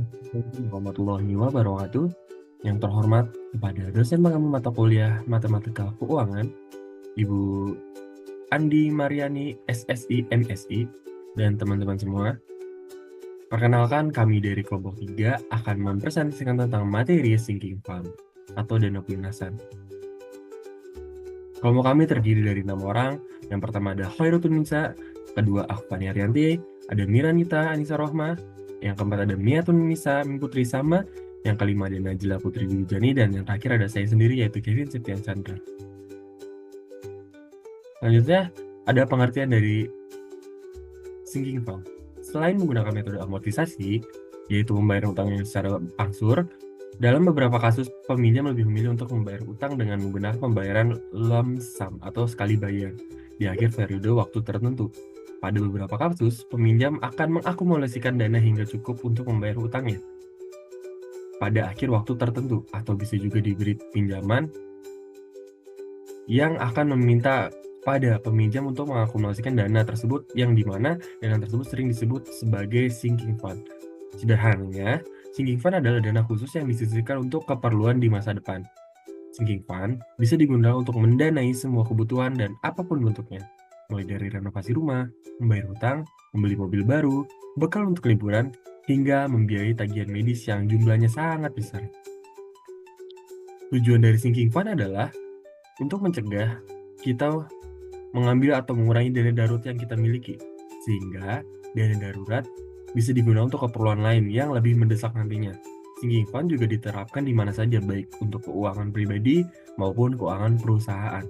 Assalamualaikum warahmatullahi wabarakatuh. Yang terhormat kepada dosen pengampu mata kuliah Matematika Keuangan, Ibu Andi Mariani SSI MSI, dan teman-teman semua. Perkenalkan, kami dari kelompok 3 akan mempresentasikan tentang materi sinking fund atau dana pelunasan. Kelompok kami terdiri dari 6 orang. Yang pertama ada Khairutul Nisa, kedua Afani Arianti, ada Miranita Anissa Rohmah, yang keempat ada Miatun Nisa Putri Sama, yang kelima ada Najla Putri Dujani, dan yang terakhir ada saya sendiri yaitu Kevin Septian Chandra. Selanjutnya ada pengertian dari sinking fund. Selain menggunakan metode amortisasi, yaitu membayar utangnya secara angsur, dalam beberapa kasus peminjam lebih memilih untuk membayar utang dengan menggunakan pembayaran lump sum atau sekali bayar di akhir periode waktu tertentu. Pada beberapa kasus, peminjam akan mengakumulasikan dana hingga cukup untuk membayar utangnya pada akhir waktu tertentu, atau bisa juga diberi pinjaman yang akan meminta pada peminjam untuk mengakumulasikan dana tersebut, yang dimana dana tersebut sering disebut sebagai sinking fund. Sederhananya, sinking fund adalah dana khusus yang disisihkan untuk keperluan di masa depan. Sinking fund bisa digunakan untuk mendanai semua kebutuhan dan apapun bentuknya, mulai dari renovasi rumah, membayar hutang, membeli mobil baru, bekal untuk liburan, hingga membiayai tagihan medis yang jumlahnya sangat besar. Tujuan dari sinking fund adalah untuk mencegah kita mengambil atau mengurangi dana darurat yang kita miliki, sehingga dana darurat bisa digunakan untuk keperluan lain yang lebih mendesak nantinya. Sinking fund juga diterapkan di mana saja, baik untuk keuangan pribadi maupun keuangan perusahaan.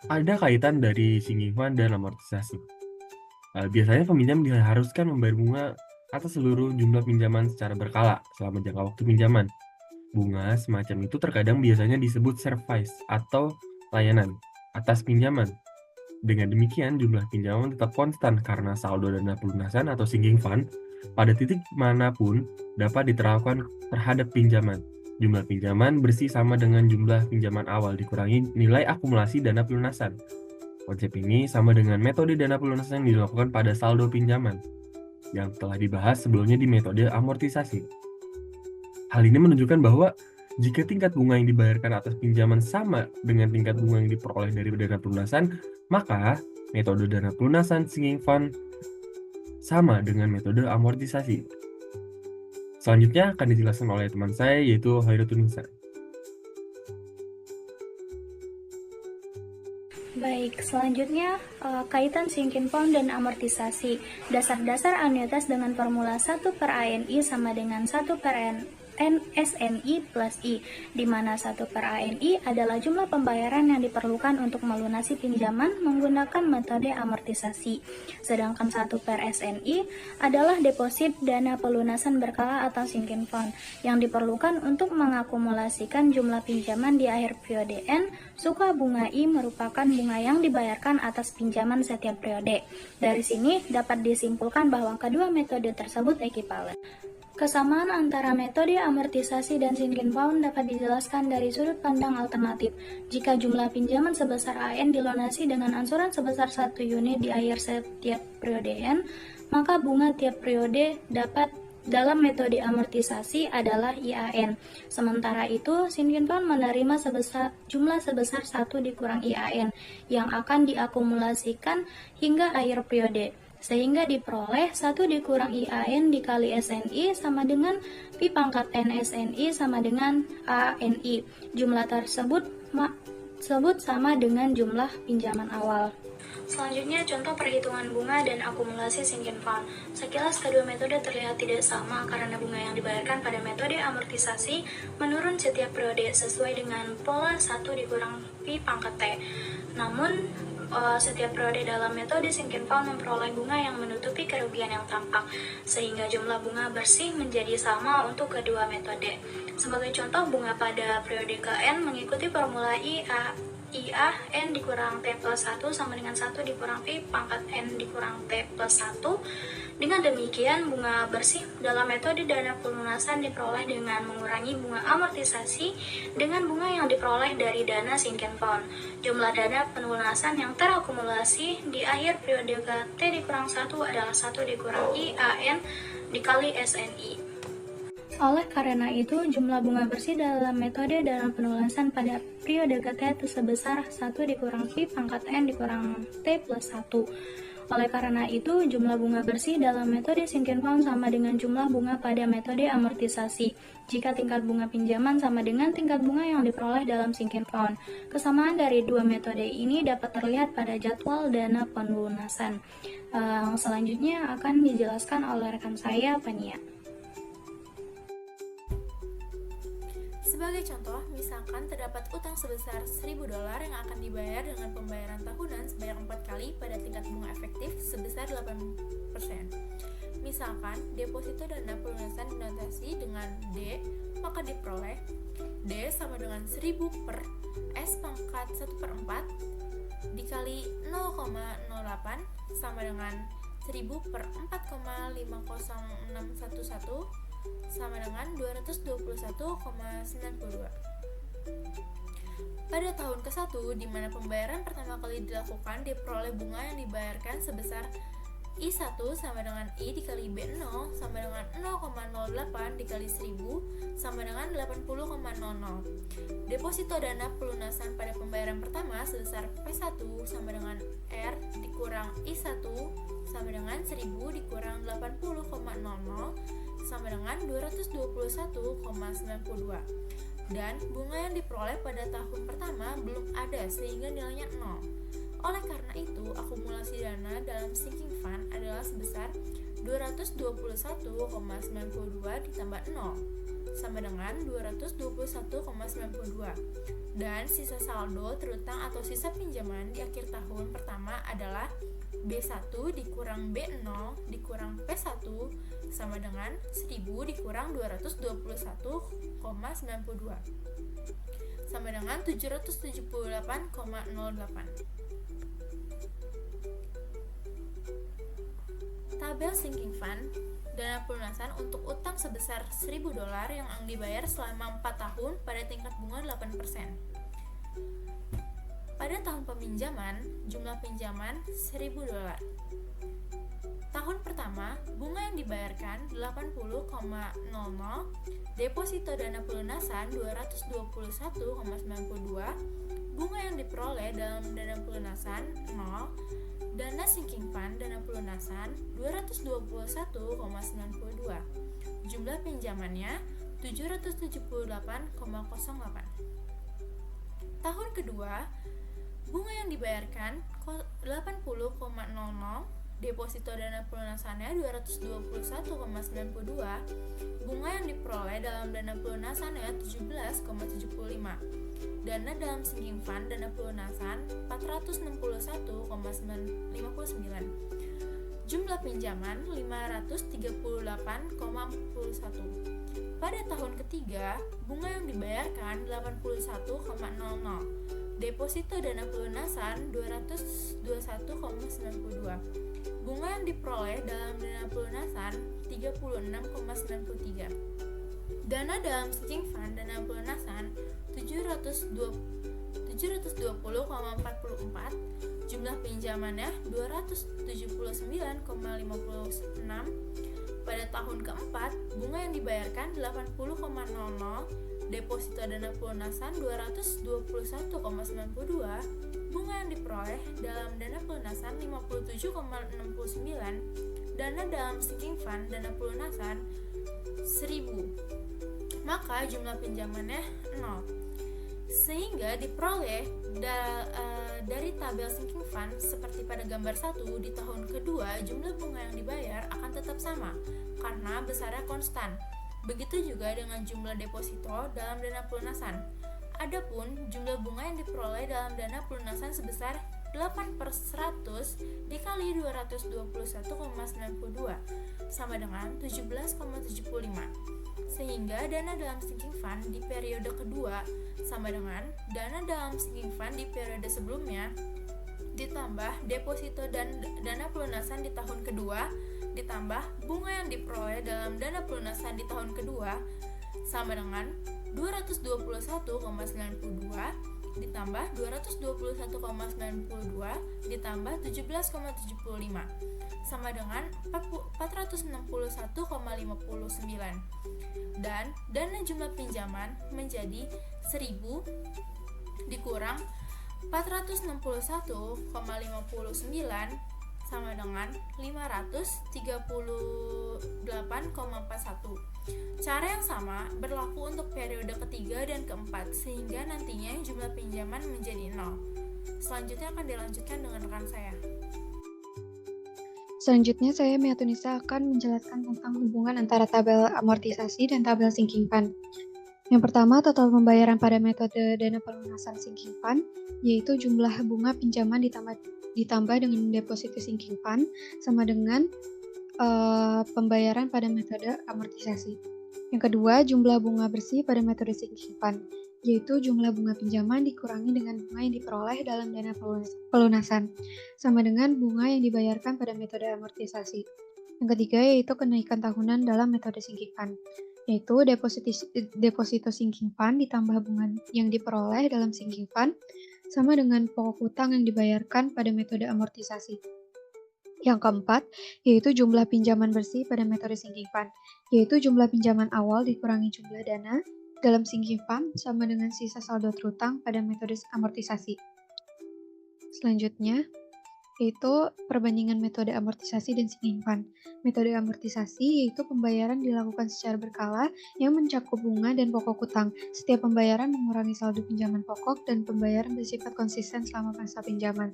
Ada kaitan dari sinking fund dan amortisasi. Biasanya peminjam diharuskan membayar bunga atas seluruh jumlah pinjaman secara berkala selama jangka waktu pinjaman. Bunga semacam itu terkadang biasanya disebut service atau layanan atas pinjaman. Dengan demikian, jumlah pinjaman tetap konstan karena saldo dana pelunasan atau sinking fund pada titik manapun dapat diterapkan terhadap pinjaman. Jumlah pinjaman bersih sama dengan jumlah pinjaman awal dikurangi nilai akumulasi dana pelunasan. Konsep ini sama dengan metode dana pelunasan yang dilakukan pada saldo pinjaman, yang telah dibahas sebelumnya di metode amortisasi. Hal ini menunjukkan bahwa jika tingkat bunga yang dibayarkan atas pinjaman sama dengan tingkat bunga yang diperoleh dari dana pelunasan, maka metode dana pelunasan sinking fund sama dengan metode amortisasi. Selanjutnya akan dijelaskan oleh teman saya, yaitu Khairutul Nisa. Baik, selanjutnya kaitan sinking fund dan amortisasi. Dasar-dasar anuitas dengan formula 1/ANI sama dengan 1/SNI plus I, di mana 1/ANI adalah jumlah pembayaran yang diperlukan untuk melunasi pinjaman menggunakan metode amortisasi. Sedangkan 1/SNI adalah deposit dana pelunasan berkala atau sinking fund yang diperlukan untuk mengakumulasikan jumlah pinjaman di akhir periode N. Suku bunga I merupakan bunga yang dibayarkan atas pinjaman setiap periode. Dari sini dapat disimpulkan bahwa kedua metode tersebut ekivalen. Kesamaan antara metode amortisasi dan sinking fund dapat dijelaskan dari sudut pandang alternatif. Jika jumlah pinjaman sebesar AN dilunasi dengan angsuran sebesar 1 unit di akhir setiap periode N, maka bunga tiap periode dapat dalam metode amortisasi adalah IAN. Sementara itu, sinking fund menerima jumlah sebesar 1 dikurang IAN yang akan diakumulasikan hingga akhir periode, sehingga diperoleh 1 dikurang IAN dikali SNI sama dengan Pi pangkat N SNI sama dengan ANI. Jumlah tersebut sama dengan jumlah pinjaman awal. Selanjutnya, contoh perhitungan bunga dan akumulasi sinking fund. Sekilas kedua metode terlihat tidak sama karena bunga yang dibayarkan pada metode amortisasi menurun setiap periode sesuai dengan pola 1 dikurang Pi pangkat T. Namun, setiap periode dalam metode sinking fund memperoleh bunga yang menutupi kerugian yang tampak, sehingga jumlah bunga bersih menjadi sama untuk kedua metode. Sebagai contoh, bunga pada periode KN mengikuti formula IA N dikurang T plus 1 sama dengan 1 dikurang Pi pangkat N dikurang T plus 1, Dengan demikian, bunga bersih dalam metode dana pelunasan diperoleh dengan mengurangi bunga amortisasi dengan bunga yang diperoleh dari dana sinking fund. Jumlah dana pelunasan yang terakumulasi di akhir periode T dikurang 1 adalah 1 dikurang IAN dikali SNI. Oleh karena itu, jumlah bunga bersih dalam metode dana pelunasan pada periode T itu sebesar 1 dikurang Pi pangkat N dikurang T plus 1. Oleh karena itu, jumlah bunga bersih dalam metode sinking fund sama dengan jumlah bunga pada metode amortisasi, jika tingkat bunga pinjaman sama dengan tingkat bunga yang diperoleh dalam sinking fund. Kesamaan dari dua metode ini dapat terlihat pada jadwal dana pelunasan. Selanjutnya akan dijelaskan oleh rekan saya, Pania. Sebagai contoh, misalkan terdapat utang sebesar $1.000 yang akan dibayar dengan pembayaran tahunan sebanyak 4 kali pada tingkat bunga efektif sebesar 8%. Misalkan, deposito dana pelunasan dinotasi dengan D, maka diperoleh D sama dengan 1000 per S pangkat 1/4 dikali 0,08 sama dengan 1000 per 4,50611 sama dengan 221,92. Pada tahun ke-1, di mana pembayaran pertama kali dilakukan, diperoleh bunga yang dibayarkan sebesar I1 sama dengan I dikali B0 sama dengan 0,08 dikali 1000 sama dengan 80,00. Deposito dana pelunasan pada pembayaran pertama sebesar P1 sama dengan R dikurang I1 sama dengan 1000 dikurang 80,00 sama dengan 221,92. Dan bunga yang diperoleh pada tahun pertama belum ada sehingga nilainya 0. Oleh karena itu, akumulasi dana dalam sinking fund adalah sebesar 221,92 ditambah 0 sama dengan 221,92. Dan sisa saldo terutang atau sisa pinjaman di akhir tahun pertama adalah B1 dikurang B0 dikurang P1 sama dengan 1000 dikurang 221,92 sama dengan 778,08. Tabel sinking fund dana pelunasan untuk utang sebesar $1.000 yang dibayar selama 4 tahun pada tingkat bunga 8%. Pada tahun peminjaman, jumlah pinjaman $1.000. Tahun pertama, bunga yang dibayarkan 80,00, deposito dana pelunasan 221,92, bunga yang diperoleh dalam dana pelunasan 0, dana sinking fund dana pelunasan 221,92. Jumlah pinjamannya 778,08. Tahun kedua, bunga yang dibayarkan 80,00, deposito dana pelunasannya 221,92, bunga yang diperoleh dalam dana pelunasannya 17,75, dana dalam sinking fund dana pelunasan 461,59, jumlah pinjaman 538,41. Pada tahun ketiga, bunga yang dibayarkan 81,00, deposito dana pelunasan 221,92, bunga yang diperoleh dalam dana pelunasan 36,93, dana dalam sinking fund dana pelunasan 720,44, jumlah pinjamannya 279,56. Pada tahun keempat, bunga yang dibayarkan 80,00, deposito dana pelunasan 221,92, bunga yang diperoleh dalam dana pelunasan 57,69, dana dalam sinking fund dana pelunasan 1000, maka jumlah pinjamannya 0. Sehingga diperoleh dari tabel sinking fund seperti pada gambar 1, di tahun kedua jumlah bunga yang dibayar akan tetap sama karena besarnya konstan. Begitu juga dengan jumlah deposito dalam dana pelunasan. Adapun jumlah bunga yang diperoleh dalam dana pelunasan sebesar 8/100 dikali 221,92 sama dengan 17,75. Sehingga dana dalam sinking fund di periode kedua sama dengan dana dalam sinking fund di periode sebelumnya ditambah deposito dan dana pelunasan di tahun kedua ditambah bunga yang diperoleh dalam dana pelunasan di tahun kedua sama dengan 221,92 ditambah 221,92 ditambah 17,75 sama dengan 461,59 dan dana jumlah pinjaman menjadi 1.000 dikurang 461,59 sama dengan 538,41. Cara yang sama berlaku untuk periode ketiga dan keempat, sehingga nantinya jumlah pinjaman menjadi 0. Selanjutnya akan dilanjutkan dengan rekan saya. Selanjutnya, saya Meatunisa akan menjelaskan tentang hubungan antara tabel amortisasi dan tabel sinking fund. Yang pertama, total pembayaran pada metode dana pelunasan sinking fund, yaitu jumlah bunga pinjaman ditambah dengan deposito sinking fund, sama dengan pembayaran pada metode amortisasi. Yang kedua, jumlah bunga bersih pada metode sinking fund, yaitu jumlah bunga pinjaman dikurangi dengan bunga yang diperoleh dalam dana pelunasan, sama dengan bunga yang dibayarkan pada metode amortisasi. Yang ketiga, yaitu kenaikan tahunan dalam metode sinking fund, yaitu deposito sinking fund ditambah bunga yang diperoleh dalam sinking fund, sama dengan pokok hutang yang dibayarkan pada metode amortisasi. Yang keempat, yaitu jumlah pinjaman bersih pada metode sinking fund, yaitu jumlah pinjaman awal dikurangi jumlah dana dalam sinking fund sama dengan sisa saldo terutang pada metode amortisasi. Selanjutnya, yaitu perbandingan metode amortisasi dan sinking fund. Metode amortisasi yaitu pembayaran dilakukan secara berkala yang mencakup bunga dan pokok hutang. Setiap pembayaran mengurangi saldo pinjaman pokok dan pembayaran bersifat konsisten selama masa pinjaman.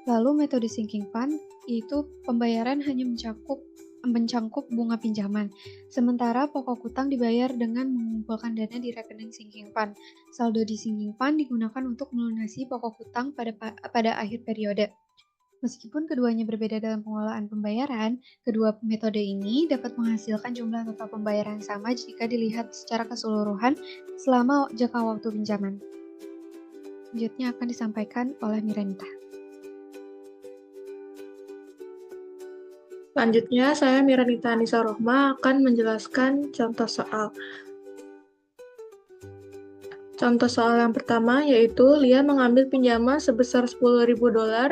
Lalu metode sinking fund yaitu pembayaran hanya mencangkup bunga pinjaman, sementara pokok hutang dibayar dengan mengumpulkan dana di rekening sinking fund. Saldo di sinking fund digunakan untuk melunasi pokok hutang pada akhir periode. Meskipun keduanya berbeda dalam pengelolaan pembayaran, kedua metode ini dapat menghasilkan jumlah total pembayaran sama jika dilihat secara keseluruhan selama jangka waktu pinjaman. Selanjutnya akan disampaikan oleh Miranita. Selanjutnya, saya Miranita Anissa Rohma akan menjelaskan contoh soal. Contoh soal yang pertama yaitu Lia mengambil pinjaman sebesar $10.000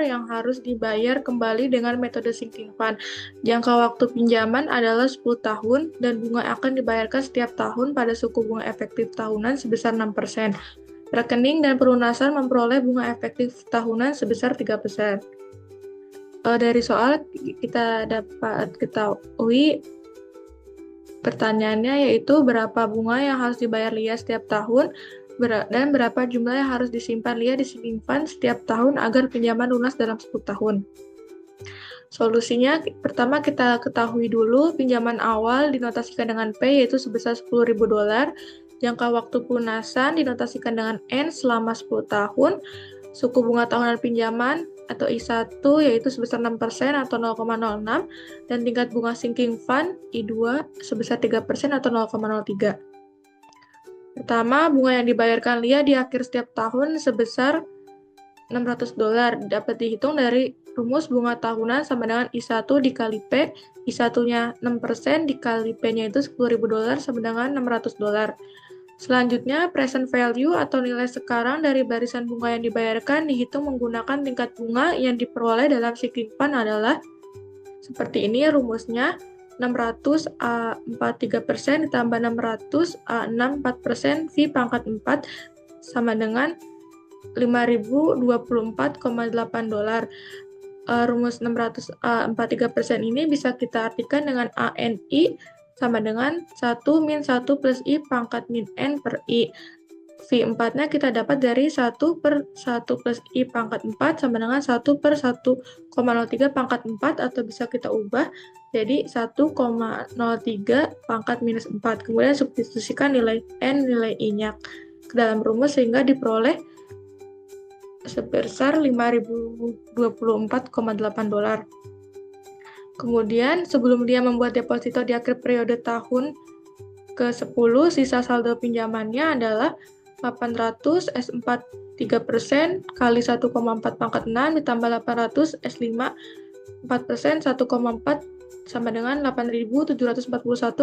yang harus dibayar kembali dengan metode sinking fund. Jangka waktu pinjaman adalah 10 tahun dan bunga akan dibayarkan setiap tahun pada suku bunga efektif tahunan sebesar 6%. Rekening dan pelunasan memperoleh bunga efektif tahunan sebesar 3%. Dari soal kita dapat ketahui pertanyaannya yaitu berapa bunga yang harus dibayar Lia setiap tahun dan berapa jumlah yang harus disimpan Lia di sinking fund setiap tahun agar pinjaman lunas dalam 10 tahun. Solusinya, pertama kita ketahui dulu pinjaman awal dinotasikan dengan P yaitu sebesar $10.000, jangka waktu pelunasan dinotasikan dengan N selama 10 tahun, suku bunga tahunan pinjaman atau I1 yaitu sebesar 6% atau 0,06 dan tingkat bunga sinking fund I2 sebesar 3% atau 0,03. Pertama, bunga yang dibayarkan Lia di akhir setiap tahun sebesar $600 dapat dihitung dari rumus bunga tahunan sama dengan I1 dikali P, I1-nya 6% dikali P-nya itu $10.000 sama dengan $600. Selanjutnya, present value atau nilai sekarang dari barisan bunga yang dibayarkan dihitung menggunakan tingkat bunga yang diperoleh dalam sinking fund adalah seperti ini rumusnya, 600 A43% ditambah 600 A64% V pangkat 4 sama dengan $5.024,8. Rumus 600 A43% ini bisa kita artikan dengan ANI sama dengan 1 min 1 plus I pangkat min N per I. V4-nya kita dapat dari 1 per 1 plus I pangkat 4 sama dengan 1 per 1,03 pangkat 4 atau bisa kita ubah jadi 1,03 pangkat minus 4. Kemudian substitusikan nilai N, nilai I-nya ke dalam rumus sehingga diperoleh sebesar $5.024,8. Kemudian, sebelum dia membuat deposito di akhir periode tahun ke-10, sisa saldo pinjamannya adalah 800 S4 3% kali 1,4 pangkat 6 ditambah 800 S5 4% 1,4 sama dengan 8.741,28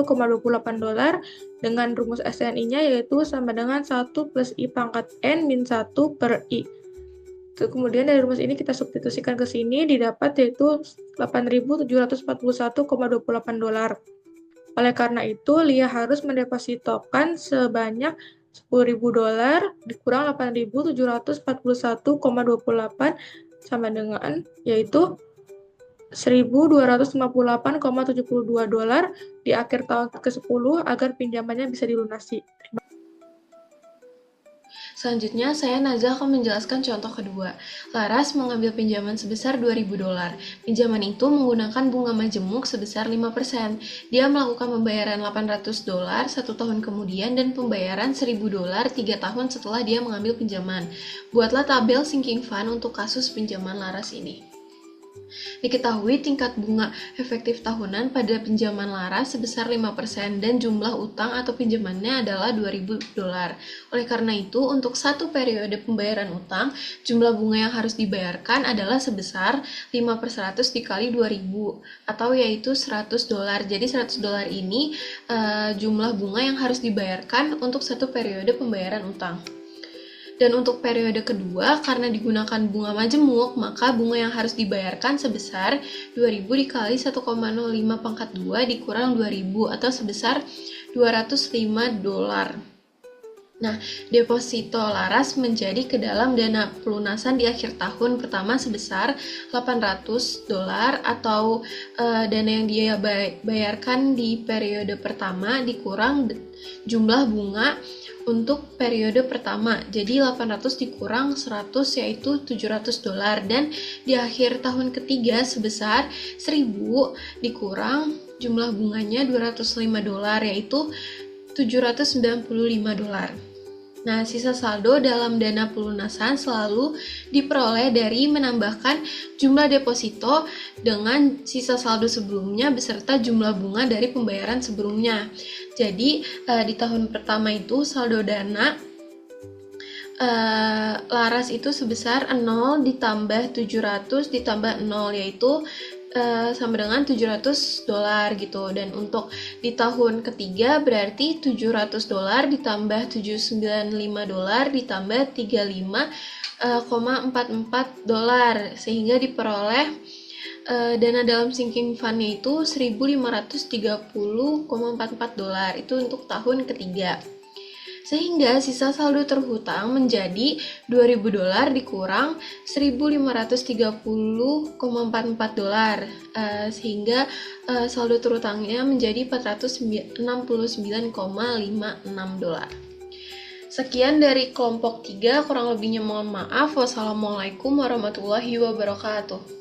dolar dengan rumus SNI-nya yaitu sama dengan 1 plus I pangkat N min 1 per I. Kemudian dari rumus ini kita substitusikan ke sini, didapat yaitu 8.741,28 dolar. Oleh karena itu, Lia harus mendepositokan sebanyak 10.000 dolar dikurang 8.741,28 sama dengan yaitu 1.258,72 dolar di akhir tahun ke-10 agar pinjamannya bisa dilunasi. Selanjutnya, saya Nazah akan menjelaskan contoh kedua. Laras mengambil pinjaman sebesar 2.000 dolar. Pinjaman itu menggunakan bunga majemuk sebesar 5%. Dia melakukan pembayaran 800 dolar 1 tahun kemudian dan pembayaran 1.000 dolar 3 tahun setelah dia mengambil pinjaman. Buatlah tabel sinking fund untuk kasus pinjaman Laras ini. Diketahui tingkat bunga efektif tahunan pada pinjaman Laras sebesar 5% dan jumlah utang atau pinjamannya adalah 2.000 dolar. Oleh karena itu, untuk satu periode pembayaran utang, jumlah bunga yang harus dibayarkan adalah sebesar 5/100 dikali 2.000 atau yaitu 100 dolar. Jadi 100 dolar ini jumlah bunga yang harus dibayarkan untuk satu periode pembayaran utang. Dan untuk periode kedua, karena digunakan bunga majemuk, maka bunga yang harus dibayarkan sebesar 2.000 dikali 1,05 pangkat 2 dikurang 2.000 atau sebesar 205 dolar. Nah, deposito Laras menjadi ke dalam dana pelunasan di akhir tahun pertama sebesar 800 dolar atau dana yang dia bayarkan di periode pertama dikurang jumlah bunga untuk periode pertama. Jadi 800 dikurang 100 yaitu 700 dolar dan di akhir tahun ketiga sebesar 1.000 dikurang jumlah bunganya 205 dolar yaitu 795 dolar. Nah, sisa saldo dalam dana pelunasan selalu diperoleh dari menambahkan jumlah deposito dengan sisa saldo sebelumnya beserta jumlah bunga dari pembayaran sebelumnya. Jadi, di tahun pertama itu saldo dana Laras itu sebesar 0 ditambah 700 ditambah 0 yaitu sama dengan 700 dolar gitu. Dan untuk di tahun ketiga berarti 700 dolar ditambah 795 dolar ditambah 35,44 dolar sehingga diperoleh dana dalam sinking fund-nya itu 1.530,44 dolar. Itu untuk tahun ketiga. Sehingga sisa saldo terhutang menjadi 2.000 dolar dikurang 1.530,44 dolar, sehingga saldo terhutangnya menjadi 469,56 dolar. Sekian dari kelompok 3, kurang lebihnya mohon maaf. Wassalamualaikum warahmatullahi wabarakatuh.